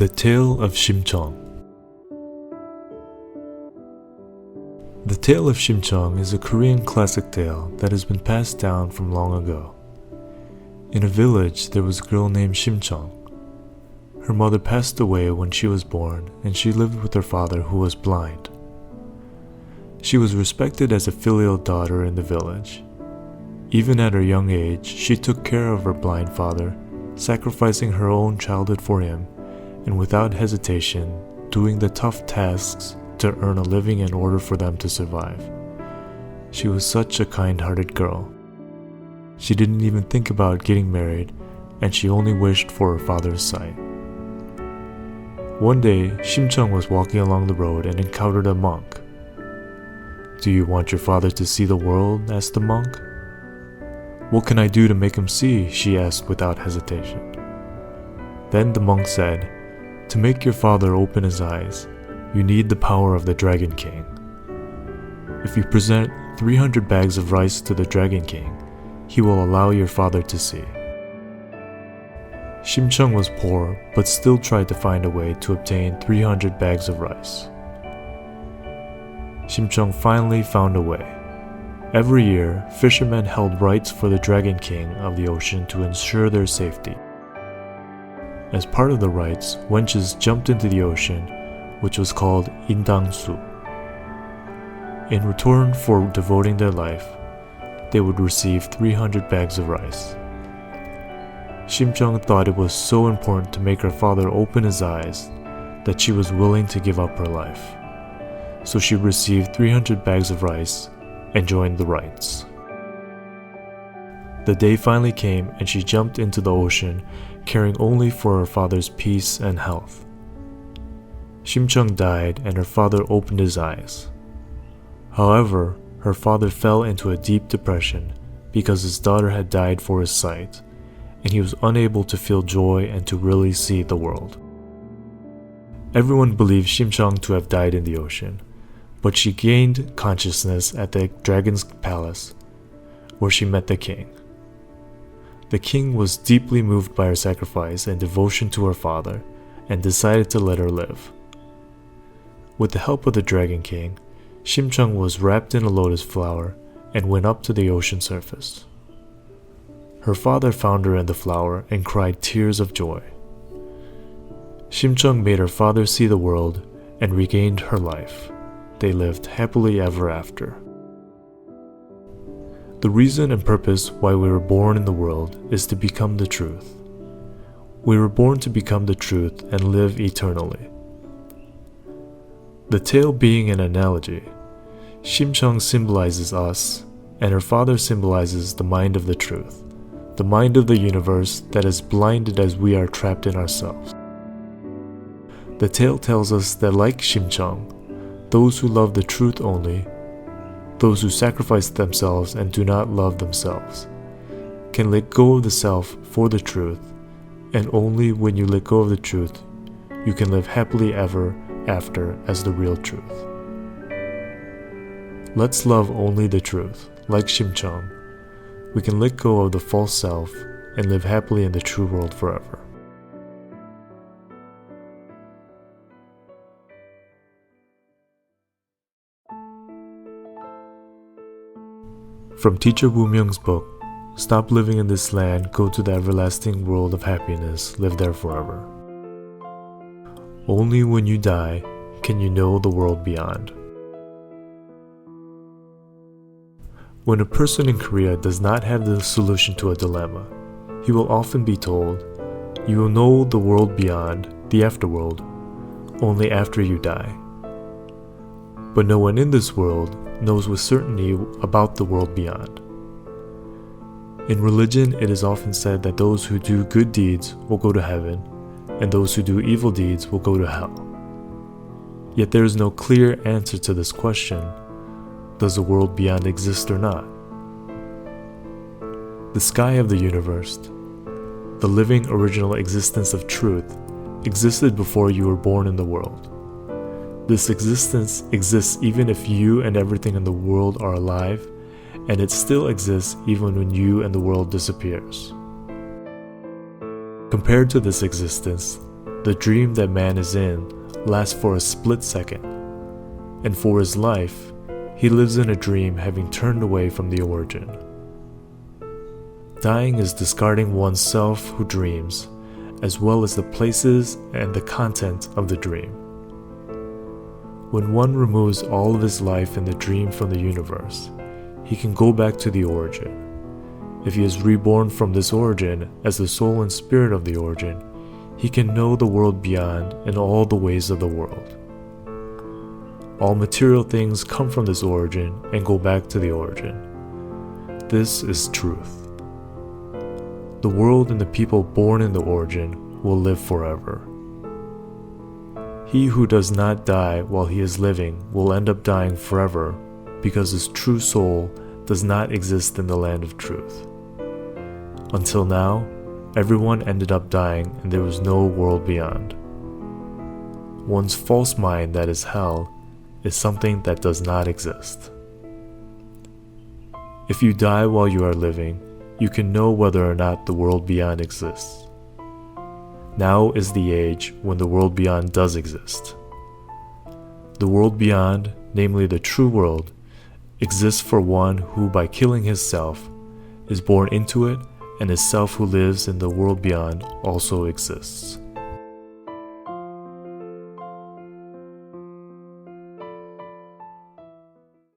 The Tale of Cheong. The Tale of Cheong is a Korean classic tale that has been passed down from long ago. In a village, there was a girl named Cheong. Her mother passed away when she was born, and she lived with her father, who was blind. She was respected as a filial daughter in the village. Even at her young age, she took care of her blind father, sacrificing her own childhood for him, and without hesitation, doing the tough tasks to earn a living in order for them to survive. She was such a kind-hearted girl. She didn't even think about getting married, and she only wished for her father's sight. One day, Cheong was walking along the road and encountered a monk. "Do you want your father to see the world?" asked the monk. "What can I do to make him see?" she asked without hesitation. Then the monk said, "To make your father open his eyes, you need the power of the Dragon King. If you present 300 bags of rice to the Dragon King, he will allow your father to see." Cheong was poor, but still tried to find a way to obtain 300 bags of rice. Cheong finally found a way. Every year, fishermen held rites for the Dragon King of the ocean to ensure their safety. As part of the rites, wenches jumped into the ocean, which was called Indangsu. In return for devoting their life, they would receive 300 bags of rice. Cheong thought it was so important to make her father open his eyes that she was willing to give up her life. So she received 300 bags of rice and joined the rites. The day finally came and she jumped into the ocean, caring only for her father's peace and health. Cheong died and her father opened his eyes. However, her father fell into a deep depression because his daughter had died for his sight, and he was unable to feel joy and to really see the world. Everyone believed Cheong to have died in the ocean, but she gained consciousness at the dragon's palace, where she met the king. The king was deeply moved by her sacrifice and devotion to her father, and decided to let her live. With the help of the Dragon King, Cheong was wrapped in a lotus flower and went up to the ocean surface. Her father found her in the flower and cried tears of joy. Cheong made her father see the world and regained her life. They lived happily ever after. The reason and purpose why we were born in the world is to become the truth. We were born to become the truth and live eternally. The tale being an analogy, Cheong symbolizes us, and her father symbolizes the mind of the truth, the mind of the universe that is blinded as we are trapped in ourselves. The tale tells us that like Cheong, those who love the truth only, those who sacrifice themselves and do not love themselves, can let go of the self for the truth, and only when you let go of the truth, you can live happily ever after as the real truth. Let's love only the truth, like Cheong. We can let go of the false self and live happily in the true world forever. From Teacher Woo Myung's book, Stop Living in This Land, Go to the Everlasting World of Happiness, Live There Forever. Only when you die can you know the world beyond. When a person in Korea does not have the solution to a dilemma, he will often be told, "You will know the world beyond, the afterworld, only after you die." But no one in this world knows with certainty about the world beyond. In religion, it is often said that those who do good deeds will go to heaven, and those who do evil deeds will go to hell. Yet there is no clear answer to this question: does the world beyond exist or not? The sky of the universe, the living original existence of truth, existed before you were born in the world. This existence exists even if you and everything in the world are alive, and it still exists even when you and the world disappears. Compared to this existence, The dream that man is in lasts for a split second, and for his life, he lives in a dream having turned away from the origin. Dying is discarding oneself who dreams, as well as the places and the content of the dream. When one removes all of his life in the dream from the universe, he can go back to the origin. If he is reborn from this origin as the soul and spirit of the origin, he can know the world beyond and all the ways of the world. All material things come from this origin and go back to the origin. This is truth. The world and the people born in the origin will live forever. He who does not die while he is living will end up dying forever because his true soul does not exist in the land of truth. Until now, everyone ended up dying and there was no world beyond. One's false mind that is hell is something that does not exist. If you die while you are living, you can know whether or not the world beyond exists. Now is the age when the world beyond does exist. The world beyond, namely the true world, exists for one who by killing his self is born into it, and his self who lives in the world beyond also exists.